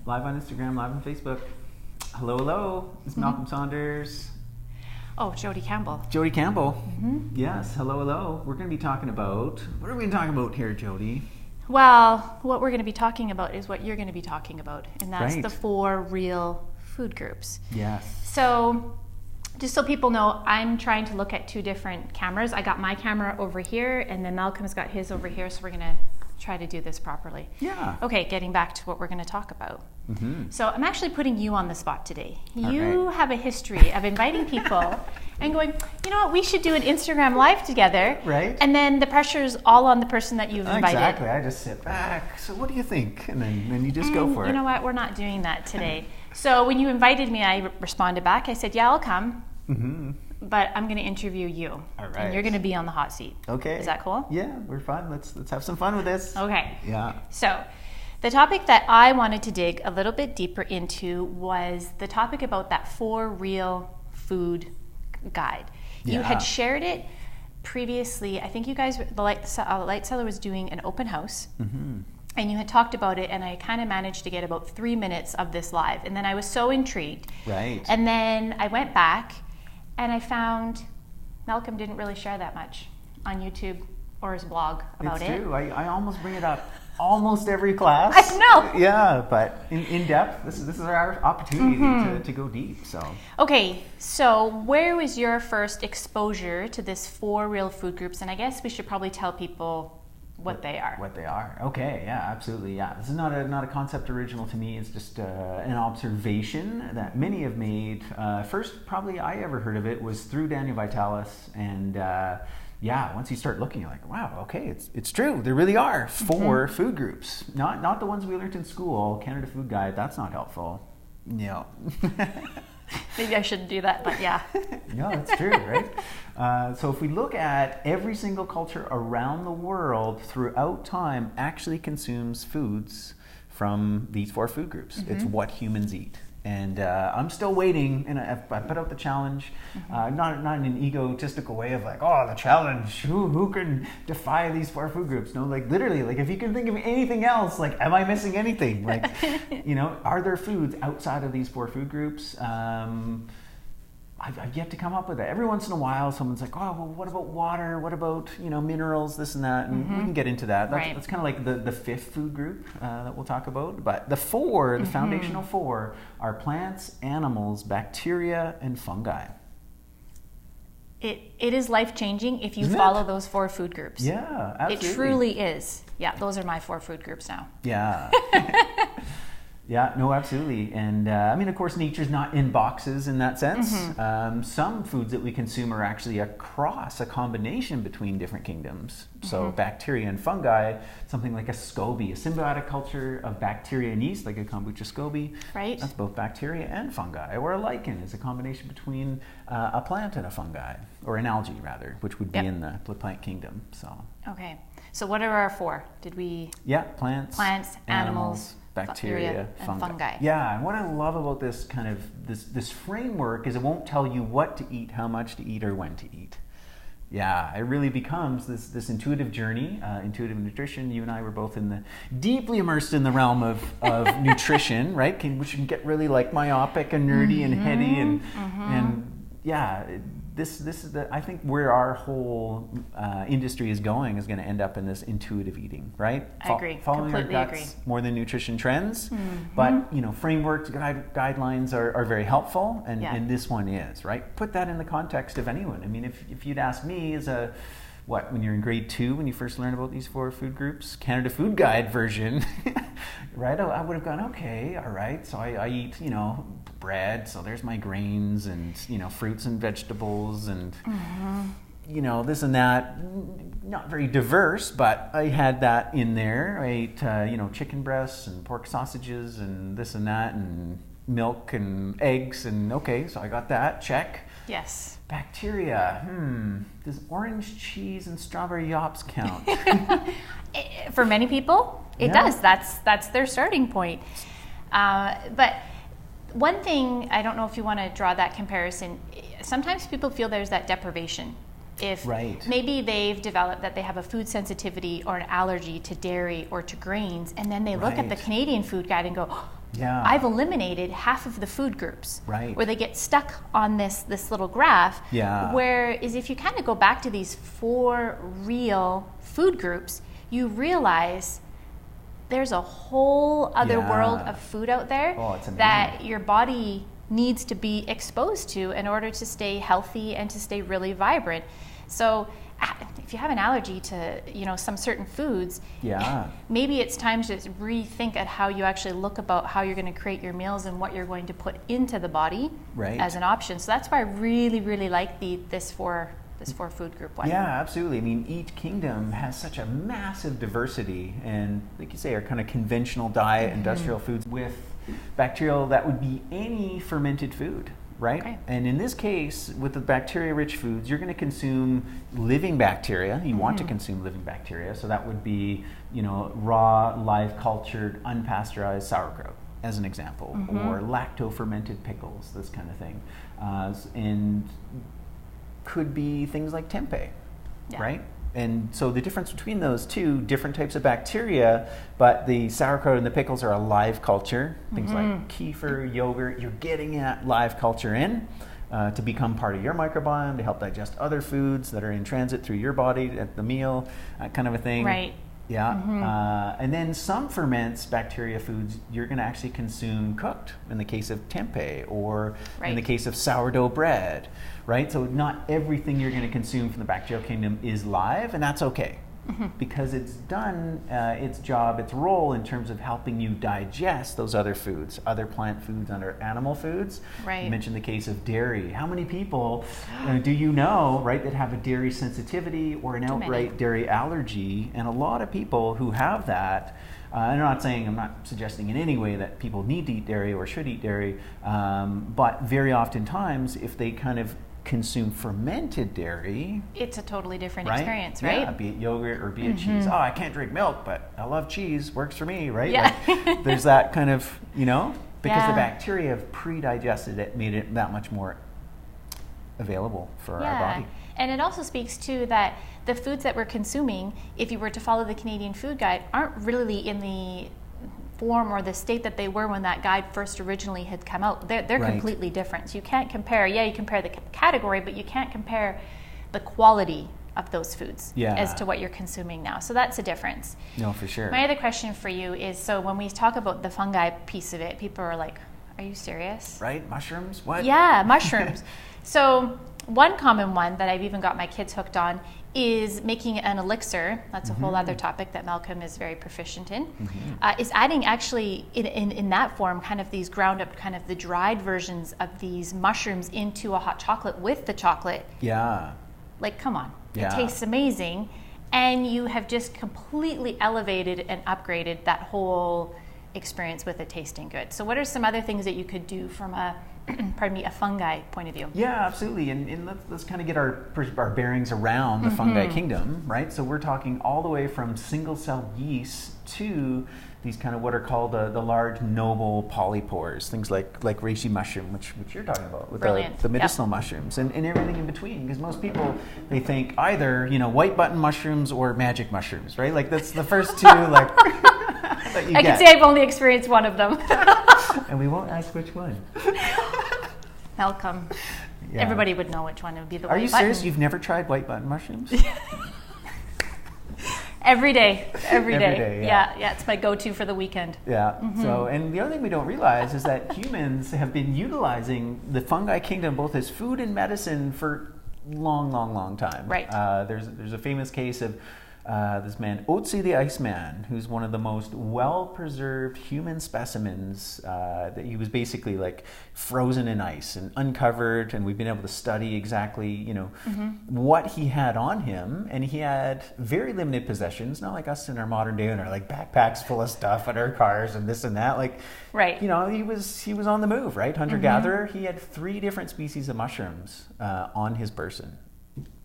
Live on Instagram, live on Facebook. Hello, hello. It's Malcolm Saunders. Oh, Jodie Campbell. Jodie Campbell. Yes, hello, hello. We're going to be talking about, what are we talking about here, Jodie? Well, what we're going to be talking about is what you're going to be talking about, and that's Right. the 4 real food groups. Yes. So, just so people know, I'm trying to look at 2 different cameras. I got my camera over here, and then Malcolm's got his over here, so we're going to try to do this properly. Yeah. Okay, getting back to what we're going to talk about. So I'm actually putting you on the spot today. All You right. have a history of inviting people and going, you know what, we should do an Instagram live together. Right. And then the pressure's all on the person that you've invited. Exactly. I just sit back. So what do you think? And then you just go for it. You know what, we're not doing that today. So when you invited me, I responded back. I said, yeah, I'll come. But I'm going to interview you. All right. And you're going to be on the hot seat. Okay. Is that cool? Yeah, we're fine. Let's have some fun with this. Okay. Yeah. So the topic that I wanted to dig a little bit deeper into was the topic about that 4 real food guide. You Yeah. had shared it previously. I think you guys, the Light Cellar was doing an open house. And you had talked about it, and I kind of managed to get about 3 minutes of this live. And then I was so intrigued. Right. And then I went back, and I found Malcolm didn't really share that much on YouTube or his blog about It's it. true. I almost bring it up almost every class. I know. Yeah, but in depth, this is our opportunity to go deep. So Okay, so where was your first exposure to this 4 real food groups? And I guess we should probably tell people what they are. What they are. Okay, yeah, absolutely. Yeah, this is not a concept original to me. It's just an observation that many have made. First, probably I ever heard of it was through Daniel Vitalis, and yeah, once you start looking, you're like, wow, okay, it's true. There really are 4 food groups. Not the ones we learned in school. Canada Food Guide. That's not helpful. No. Maybe I shouldn't do that, but yeah. No, it's true, right? So if we look at every single culture around the world throughout time actually consumes foods from these 4 food groups. It's what humans eat. And I'm still waiting, and I put out the challenge, not in an egotistical way of like, oh, the challenge, who can defy these 4 food groups? No, like literally, like if you can think of anything else, like am I missing anything? Like, you know, are there foods outside of these 4 food groups? I've yet to come up with it. Every once in a while, someone's like, "Oh, well, what about water? What about minerals? This and that." And we can get into that. That's kind of like the 5th food group that we'll talk about. But the 4, the foundational 4, are plants, animals, bacteria, and fungi. It is life-changing if you Isn't it? follow those 4 food groups. Yeah, absolutely. It truly is. Yeah, those are my 4 food groups now. Yeah. Yeah, no, absolutely. And I mean, of course, nature's not in boxes in that sense. Some foods that we consume are actually a combination between different kingdoms. So bacteria and fungi, something like a SCOBY, a symbiotic culture of bacteria and yeast, like a kombucha SCOBY. Right. That's both bacteria and fungi. Or a lichen is a combination between a plant and a fungi, or an algae rather, which would be in the plant kingdom. So. Okay. So what are our 4? Did we? Yeah, plants, animals, bacteria, and fungi. Yeah, and what I love about this kind of this framework is it won't tell you what to eat, how much to eat, or when to eat. Yeah, it really becomes this intuitive journey, intuitive nutrition. You and I were both deeply immersed in the realm of nutrition, right? Which can get really like myopic and nerdy and heady and yeah. This is I think where our whole industry is going is going to end up in this intuitive eating, right? I agree. Following Completely our guts more than nutrition trends, but frameworks, guidelines are very helpful, and this one is, right? Put that in the context of anyone. I mean, if you'd ask me as when you're in grade 2, when you first learned about these 4 food groups, Canada Food Guide version, right? I would have gone, okay, all right. So I eat, bread. So there's my grains and, fruits and vegetables and, this and that. Not very diverse, but I had that in there. I ate, chicken breasts and pork sausages and this and that and milk and eggs. And okay, so I got that. Check. Yes. Bacteria. Does orange cheese and strawberry yops count? For many people, it does. That's their starting point. But one thing, I don't know if you want to draw that comparison, sometimes people feel there's that deprivation. If maybe they've developed that they have a food sensitivity or an allergy to dairy or to grains, and then they look at the Canadian food guide and go, I've eliminated half of the food groups. Right. Where they get stuck on this little graph. Yeah. Whereas if you kind of go back to these 4 real food groups, you realize there's a whole other world of food out there that your body needs to be exposed to in order to stay healthy and to stay really vibrant. So if you have an allergy to, some certain foods, maybe it's time to rethink at how you actually look about how you're going to create your meals and what you're going to put into the body as an option. So that's why I really, really like this four food group one. Yeah, absolutely. I mean, each kingdom has such a massive diversity, and like you say, our kind of conventional diet, industrial foods with bacterial, that would be any fermented food, right? Okay. And in this case, with the bacteria-rich foods, you're going to consume living bacteria. You want to consume living bacteria, so that would be, raw, live cultured, unpasteurized sauerkraut, as an example, or lacto-fermented pickles, this kind of thing, and could be things like tempeh, right? And so the difference between those two, different types of bacteria, but the sauerkraut and the pickles are a live culture. Things like kefir, yogurt, you're getting that live culture in to become part of your microbiome, to help digest other foods that are in transit through your body at the meal, that kind of a thing. Right. Yeah. And then some ferments, bacteria foods, you're going to actually consume cooked, in the case of tempeh, or in the case of sourdough bread. Right? So not everything you're going to consume from the bacterial kingdom is live, and that's okay. Because it's done its job, its role in terms of helping you digest those other foods, other plant foods, other animal foods. Right. You mentioned the case of dairy. How many people do you know, right, that have a dairy sensitivity or an outright dairy allergy? And a lot of people who have that, I'm not suggesting in any way that people need to eat dairy or should eat dairy, but very oftentimes if they kind of consume fermented dairy, it's a totally different experience, right? Yeah, be it yogurt or be it cheese. Oh, I can't drink milk, but I love cheese, works for me, right? Yeah. Like, there's that kind of, because the bacteria have pre-digested it, made it that much more available for our body. And it also speaks to that the foods that we're consuming, if you were to follow the Canadian Food Guide, aren't really in the form or the state that they were when that guide first originally had come out. They're completely different. So you can't compare, you compare the category, but you can't compare the quality of those foods as to what you're consuming now. So that's a difference. No, for sure. My other question for you is, so when we talk about the fungi piece of it, people are like, are you serious? Right? Mushrooms? What? Yeah, mushrooms. So one common one that I've even got my kids hooked on is making an elixir. That's a whole other topic that Malcolm is very proficient in. Is adding actually in that form kind of these ground up, kind of the dried versions of these mushrooms into a hot chocolate with the chocolate. Yeah. Like, come on. It tastes amazing. And you have just completely elevated and upgraded that whole experience with it tasting good. So what are some other things that you could do from a fungi point of view? Yeah, absolutely. And let's kind of get our bearings around the fungi kingdom, right? So we're talking all the way from single-cell yeast to these kind of what are called the large noble polypores, things like reishi mushroom, which you're talking about with the medicinal mushrooms, and everything in between. Because most people, they think either white button mushrooms or magic mushrooms, right? Like that's the first two, like that you I can say I've only experienced one of them. And we won't ask which one. Malcolm. Yeah. Everybody would know which one. It would be the white button. Are you serious? You've never tried white button mushrooms? Every day. Yeah, it's my go-to for the weekend. Yeah. So, and the other thing we don't realize is that humans have been utilizing the fungi kingdom both as food and medicine for long time. Right. There's a famous case of this man, Otzi the Iceman, who's one of the most well-preserved human specimens. That he was basically like frozen in ice and uncovered, and we've been able to study exactly, what he had on him. And he had very limited possessions, not like us in our modern day and our like backpacks full of stuff and our cars and this and that. Like, right. He was on the move, right? Hunter-gatherer. He had 3 different species of mushrooms on his person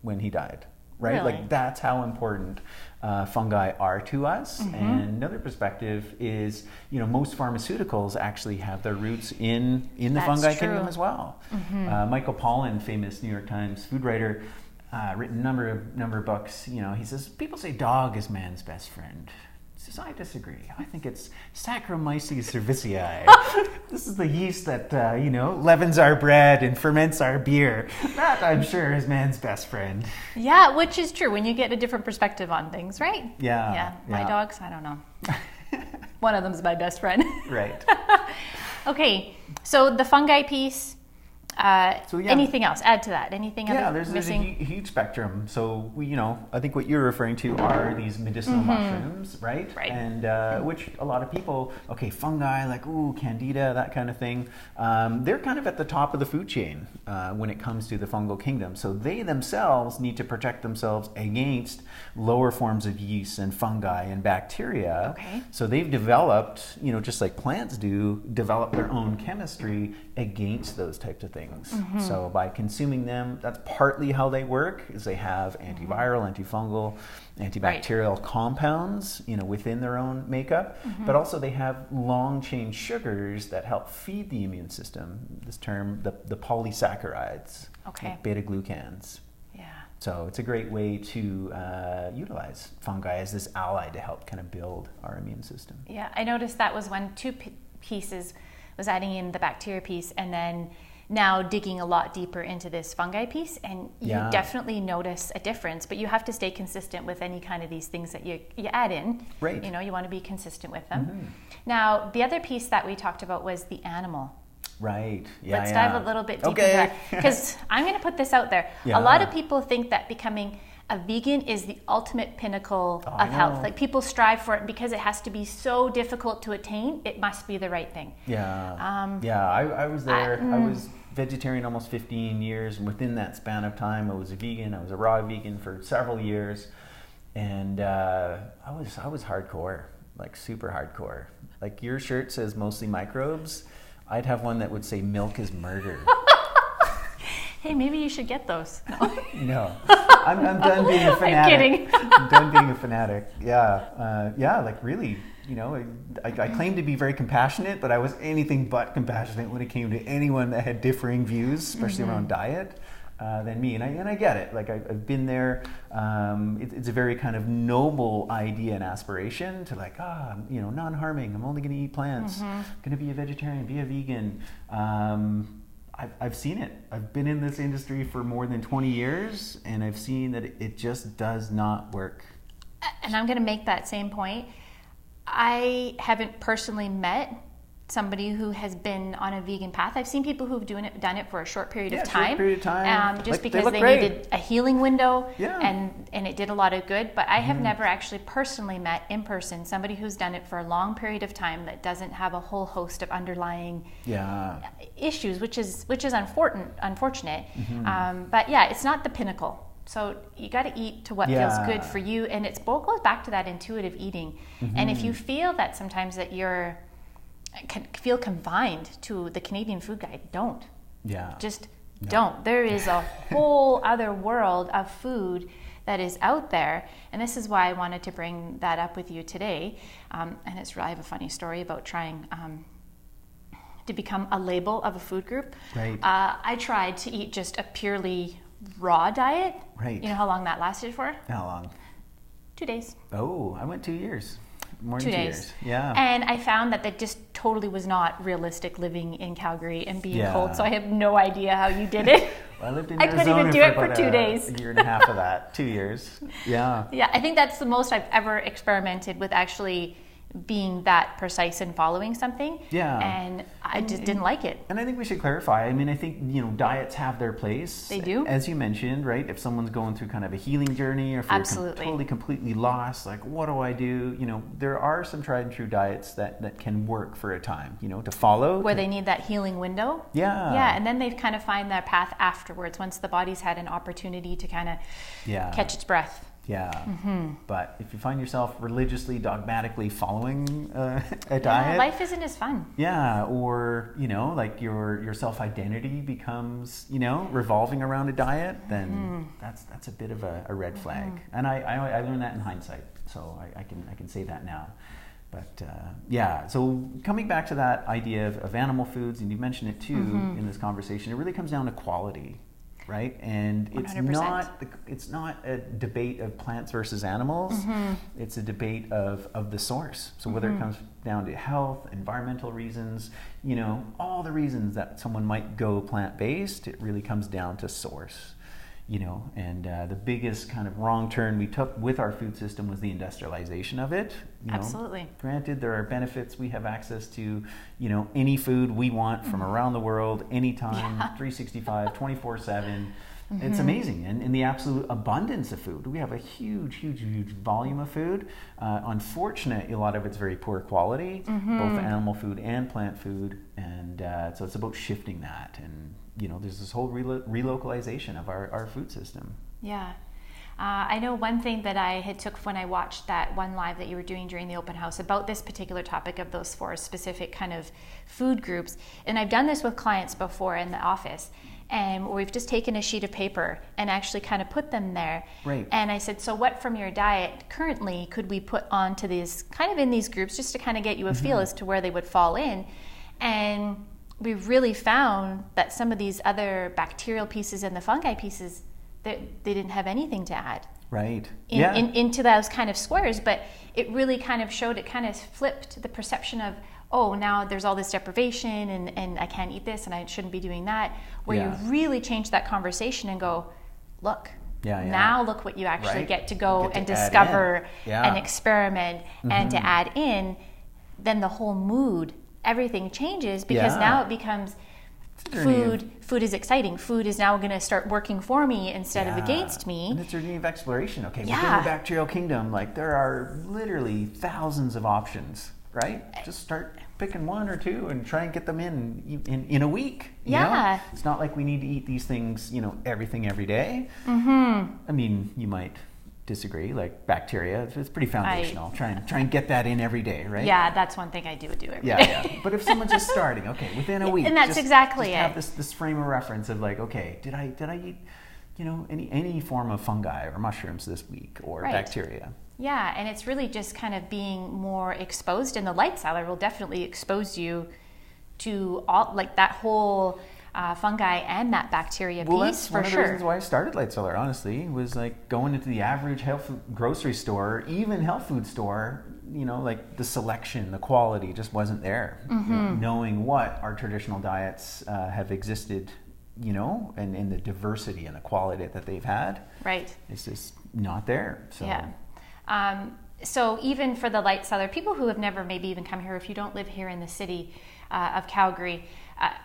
when he died. Right? Really? Like that's how important fungi are to us. And another perspective is, most pharmaceuticals actually have their roots in the fungi kingdom as well. Michael Pollan, famous New York Times food writer, written a number of books. He says people say dog is man's best friend. says, I disagree. I think it's Saccharomyces cerevisiae. This is the yeast that, leavens our bread and ferments our beer. That, I'm sure, is man's best friend. Yeah, which is true when you get a different perspective on things, right? Yeah. My dogs, I don't know. One of them's my best friend. Right. Okay, so the fungi piece. Anything else? Add to that. Anything else missing? There's a huge spectrum. So I think what you're referring to are these medicinal mushrooms, right? Right. And which a lot of people, fungi like candida, that kind of thing. They're kind of at the top of the food chain when it comes to the fungal kingdom. So they themselves need to protect themselves against lower forms of yeast and fungi and bacteria. Okay. So they've developed, just like plants do, develop their own chemistry against those types of things. So by consuming them, that's partly how they work, is they have antiviral, antifungal, antibacterial compounds, within their own makeup, but also they have long chain sugars that help feed the immune system. This term, the polysaccharides, like beta-glucans. Yeah. So it's a great way to utilize fungi as this ally to help kind of build our immune system. Yeah, I noticed that was two pieces, was adding in the bacteria piece, and then now digging a lot deeper into this fungi piece, and you definitely notice a difference, but you have to stay consistent with any kind of these things that you add in. Right. You want to be consistent with them. Now, the other piece that we talked about was the animal. Right. Yeah. Let's dive a little bit deeper into that, because I'm going to put this out there. A lot of people think that becoming a vegan is the ultimate pinnacle of health. Like, people strive for it because it has to be so difficult to attain. It must be the right thing. Yeah. I was there. I was vegetarian almost 15 years, and within that span of time, I was a vegan. I was a raw vegan for several years, and I was hardcore, like super hardcore. Like, your shirt says mostly microbes. I'd have one that would say milk is murder. Hey, maybe you should get those. No. I'm done being a fanatic. I'm kidding. I'm done being a fanatic. Like, really, I claim to be very compassionate, but I was anything but compassionate when it came to anyone that had differing views, especially around diet, than me. And I get it. Like, I've been there. It's a very kind of noble idea and aspiration to, like, non-harming. I'm only going to eat plants. I'm going to be a vegetarian, be a vegan. I've seen it. I've been in this industry for more than 20 years, and I've seen that it just does not work. And I'm going to make that same point. I haven't personally met somebody who has been on a vegan path. I've seen people who've done it for a short period of time. Just because they needed a healing window, and it did a lot of good. But I have never actually personally met in person somebody who's done it for a long period of time that doesn't have a whole host of underlying issues, which is unfortunate. But it's not the pinnacle. So you got to eat to what feels good for you, and it both goes back to that intuitive eating. And if you feel that sometimes that you're feel confined to the Canadian food guide, don't. Don't. There is a whole other world of food that is out there, and this is why I wanted to bring that up with you today. And I have a funny story about trying to become a label of a food group. Right. I tried to eat just a purely raw diet. Right. You know how long that lasted for? How long? 2 days. Oh, I went 2 years. More than 2 days. 2 years. Yeah. And I found that just totally was not realistic living in Calgary and being cold, so I have no idea how you did it. Well, I lived in Arizona. I couldn't even do it for 2 days. A year and a half of that. 2 years. Yeah. Yeah, I think that's the most I've ever experimented with actually being that precise in following something. Yeah. And I just didn't like it. And I think we should clarify. I mean, I think, diets have their place. They do. As you mentioned, right? If someone's going through kind of a healing journey, or if you're totally, completely lost, like, what do I do? There are some tried and true diets that can work for a time, to follow. Where they need that healing window. Yeah. Yeah, and then they kind of find their path afterwards once the body's had an opportunity to kind of catch its breath. Yeah, but if you find yourself religiously, dogmatically following a diet, life isn't as fun. Yeah, or like your self-identity becomes revolving around a diet, then that's a bit of a red flag. And I learned that in hindsight, so I can say that now. But so coming back to that idea of animal foods, and you mentioned it too in this conversation, it really comes down to quality. right? And 100%. it's not a debate of plants versus animals. It's a debate of the source. So whether it comes down to health, environmental reasons, all the reasons that someone might go plant-based, it really comes down to source. And the biggest kind of wrong turn we took with our food system was the industrialization of it. Absolutely. Granted, there are benefits. We have access to, any food we want from around the world, anytime, 365, 24/7. It's amazing. And in the absolute abundance of food, we have a huge, huge, huge volume of food. Unfortunately, a lot of it's very poor quality, both animal food and plant food. And so it's about shifting that. And, there's this whole relocalization of our food system. Yeah. I know one thing that I had took when I watched that one live that you were doing during the open house about this particular topic of those 4 specific kind of food groups. And I've done this with clients before in the office. And we've just taken a sheet of paper and actually kind of put them there. Right. And I said, so what from your diet currently could we put onto these, kind of in these groups, just to kind of get you a feel as to where they would fall in. And we really found that some of these other bacterial pieces and the fungi pieces, they didn't have anything to add. Right. Into those kind of squares. But it really kind of showed, it kind of flipped the perception of, oh, now there's all this deprivation and I can't eat this and I shouldn't be doing that, where you really change that conversation and go, look, now look what you actually get to go and discover and experiment and to add in, then the whole mood, everything changes because now it becomes food is exciting. Food is now going to start working for me instead of against me. And it's a journey of exploration. Okay, within the bacterial kingdom, there are literally thousands of options. Right? Just start picking 1 or 2 and try and get them in a week. You know? It's not like we need to eat these things, everything every day. I mean, you might disagree. Like bacteria, it's pretty foundational. Try and get that in every day, right? Yeah, that's one thing I do every day. Yeah. But if someone's just starting, okay, within a week, and that's exactly just have this frame of reference of okay, did I eat, any form of fungi or mushrooms this week or bacteria? Yeah, and it's really just kind of being more exposed, and the light cellar will definitely expose you to all that whole fungi and that bacteria piece that's for one of the sure. reasons why I started Light Cellar, honestly, was going into the average health grocery store, even health food store, the selection, the quality just wasn't there. Knowing what our traditional diets have existed, and the diversity and the quality that they've had. Right. It's just not there. So. Yeah. So even for the Light Cellar, people who have never maybe even come here, if you don't live here in the city of Calgary,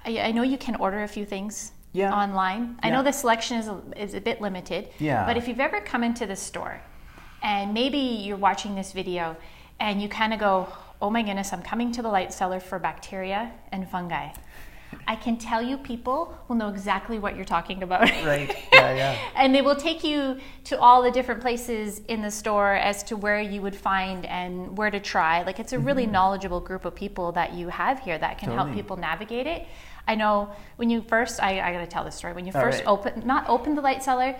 I know you can order a few things online. I know the selection is a bit limited, but if you've ever come into the store and maybe you're watching this video and you kind of go, oh my goodness, I'm coming to the Light Cellar for bacteria and fungi. I can tell you people will know exactly what you're talking about. Right, yeah. And they will take you to all the different places in the store as to where you would find and where to try. It's a really knowledgeable group of people that you have here that can help people navigate it. I know when you first, I got to tell this story, when you first opened the Light Cellar,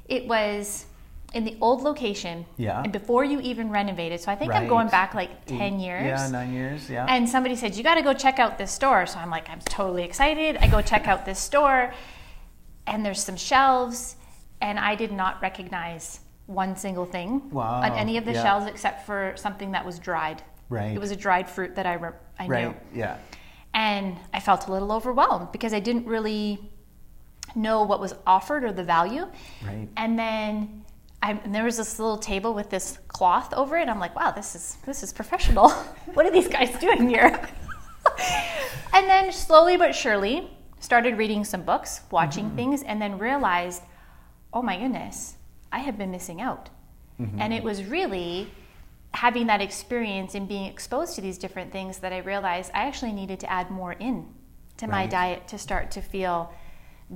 it was in the old location, and before you even renovated. So I think I'm going back 10 years. Yeah, 9 years, yeah. And somebody said, you got to go check out this store. So I'm I'm totally excited. I go check out this store, and there's some shelves, and I did not recognize one single thing on any of the shelves except for something that was dried. Right. It was a dried fruit that I knew. Right, yeah. And I felt a little overwhelmed because I didn't really know what was offered or the value. Right. And then there was this little table with this cloth over it. I'm like, wow, this is professional. What are these guys doing here? And then slowly but surely started reading some books, watching things, and then realized, oh my goodness, I have been missing out. And it was really having that experience and being exposed to these different things that I realized I actually needed to add more in to my diet to start to feel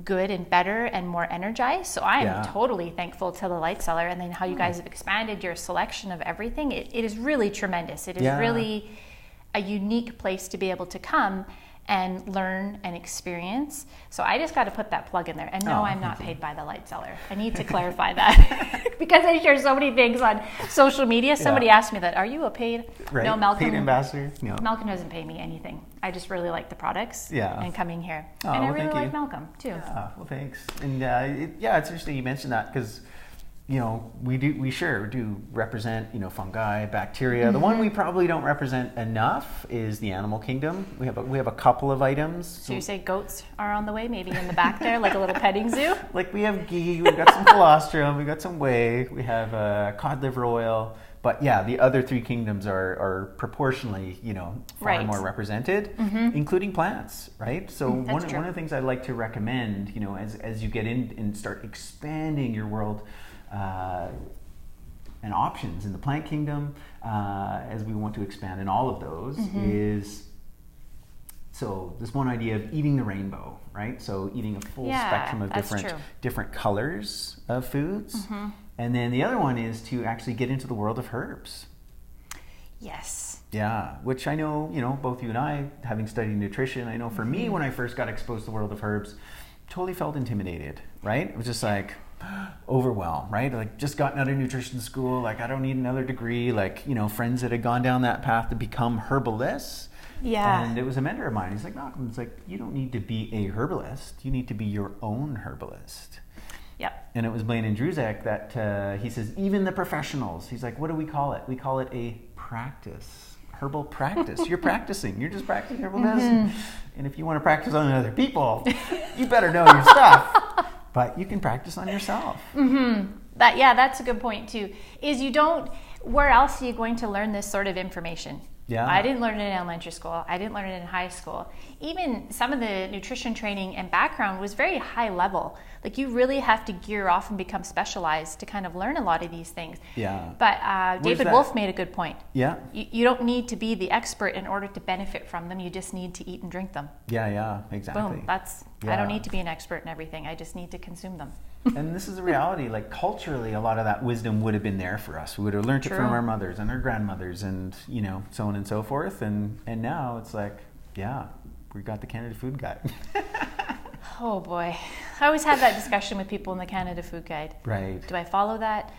good and better and more energized. So I am totally thankful to the Light Cellar, and then how you guys have expanded your selection of everything. It is really tremendous. It is really a unique place to be able to come and learn and experience. So I just got to put that plug in there. And no, I'm not paid by the light seller. I need to clarify that because I share so many things on social media. Somebody asked me that, are you a paid? Right. No, Malcolm. Paid ambassador? No. Malcolm doesn't pay me anything. I just really like the products and coming here. Oh, and I well, really like Malcolm too. Yeah, well, thanks. And it's interesting you mentioned that because we sure do represent, fungi, bacteria. The one we probably don't represent enough is the animal kingdom. We have a couple of items. So you say goats are on the way, maybe in the back there, like a little petting zoo? Like we have ghee, we've got some colostrum, we've got some whey, we have cod liver oil. But yeah, the other three kingdoms are proportionally, far more represented, including plants, right? So one of the things I like to recommend, as you get in and start expanding your world and options in the plant kingdom, as we want to expand in all of those, is so this one idea of eating the rainbow, right? So eating a full spectrum of different colors of foods. And then the other one is to actually get into the world of herbs. Yes. Yeah, which I know, both you and I, having studied nutrition, I know for me, when I first got exposed to the world of herbs, totally felt intimidated, right? It was just like overwhelmed, right? Like just gotten out of nutrition school, like I don't need another degree, like, friends that had gone down that path to become herbalists. Yeah. And it was a mentor of mine. He's like, Malcolm, it's like, you don't need to be a herbalist. You need to be your own herbalist. Yep. And it was Blaine and Druzek that he says, even the professionals, he's like, what do we call it? We call it a practice, herbal practice. You're practicing. You're just practicing herbal medicine. And if you want to practice on other people, you better know your stuff. But you can practice on yourself. That's a good point too. Is where else are you going to learn this sort of information? Yeah. I didn't learn it in elementary school. I didn't learn it in high school. Even some of the nutrition training and background was very high level. Like you really have to gear off and become specialized to kind of learn a lot of these things. Yeah. But David Wolfe made a good point. Yeah. You don't need to be the expert in order to benefit from them. You just need to eat and drink them. Yeah, exactly. Boom. I don't need to be an expert in everything. I just need to consume them. And this is a reality. Like culturally, a lot of that wisdom would have been there for us. We would have learned it from our mothers and our grandmothers, and so on and so forth. And now it's like, we got the Canada Food Guide. Oh boy, I always have that discussion with people in the Canada Food Guide. Right. Do I follow that?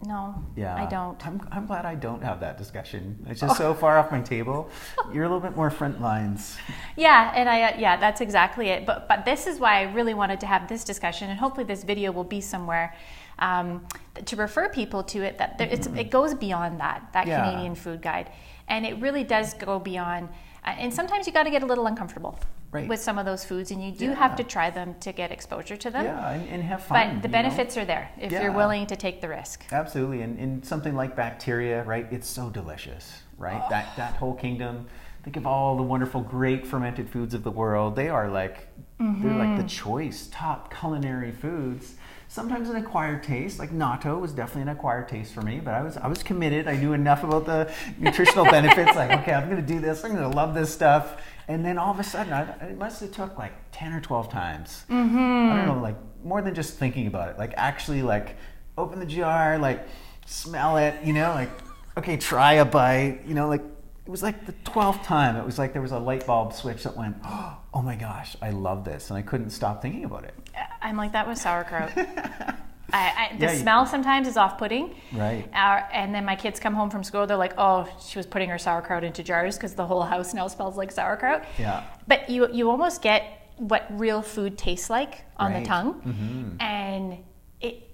No, I don't. I'm glad I don't have that discussion. It's just so far off my table. You're a little bit more front lines. Yeah, and that's exactly it. But this is why I really wanted to have this discussion, and hopefully this video will be somewhere to refer people to it. That it goes beyond that Canadian Food Guide, and it really does go beyond. And sometimes you got to get a little uncomfortable. Right. With some of those foods, and you do have to try them to get exposure to them. Yeah, and have fun. But the benefits are there if you're willing to take the risk. Absolutely, and something like bacteria, right? It's so delicious, right? Oh. That whole kingdom. Think of all the wonderful, great fermented foods of the world. They are like they're like the choice top culinary foods. Sometimes an acquired taste, like natto was definitely an acquired taste for me, but I was committed. I knew enough about the nutritional benefits. Like, okay, I'm going to do this. I'm going to love this stuff. And then all of a sudden, it must have took like 10 or 12 times. I don't know, like more than just thinking about it. Like actually, like open the jar, like smell it. Like okay, try a bite. Like it was like the 12th time. It was like there was a light bulb switch that went, oh my gosh, I love this, and I couldn't stop thinking about it. I'm like that with sauerkraut. The smell sometimes is off-putting. Right. And then my kids come home from school, they're like, oh, she was putting her sauerkraut into jars because the whole house now smells like sauerkraut. Yeah. But you almost get what real food tastes like on the tongue. And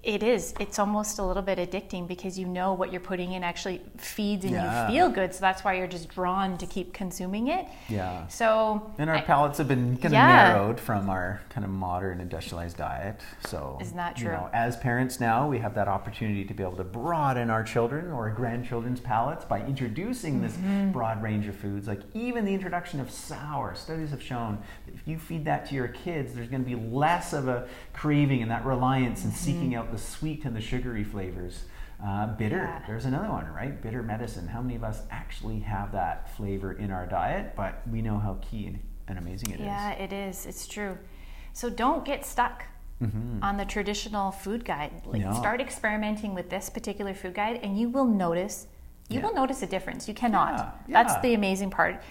it's almost a little bit addicting because you know what you're putting in actually feeds and you feel good, so that's why you're just drawn to keep consuming it. Yeah. So and our palates have been kind of narrowed from our kind of modern industrialized diet. So isn't that true? As parents now, we have that opportunity to be able to broaden our children or grandchildren's palates by introducing this broad range of foods. Like even the introduction of sour. Studies have shown that if you feed that to your kids, there's going to be less of a craving and that reliance and seeking out the sweet and the sugary flavors. Bitter, there's another one, right? Bitter medicine. How many of us actually have that flavor in our diet, but we know how key and amazing it is. Yeah, it is. It's true. So don't get stuck on the traditional food guide. Start experimenting with this particular food guide and you will notice a difference. You cannot. That's the amazing part.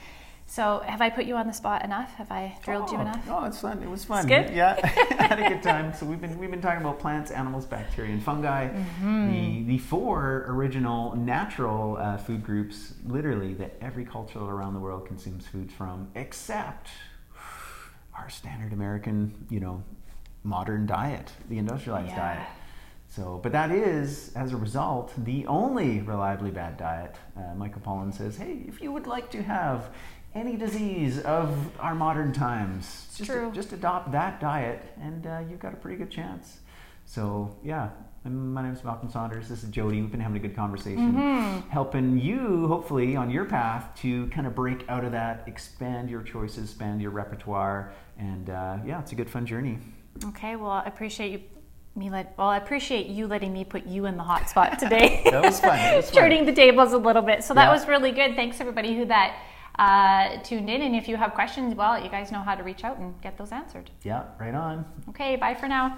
So have I put you on the spot enough? Have I drilled you enough? Oh, it's fun. It was fun. It's good? Yeah, I had a good time. So we've been talking about plants, animals, bacteria, and fungi. The 4 original natural food groups, literally, that every culture around the world consumes food from, except our standard American, modern diet, the industrialized diet. So, but that is, as a result, the only reliably bad diet. Michael Pollan says, hey, if you would like to have any disease of our modern times, just adopt that diet and you've got a pretty good chance. So, yeah, my name is Malcolm Saunders. This is Jodie. We've been having a good conversation, helping you, hopefully, on your path to kind of break out of that, expand your choices, expand your repertoire, and it's a good, fun journey. Okay, well, I appreciate you. I appreciate you letting me put you in the hot spot today. That was fun. Turning the tables a little bit. So that was really good. Thanks everybody who tuned in. And if you have questions, well, you guys know how to reach out and get those answered. Yeah, right on. Okay, bye for now.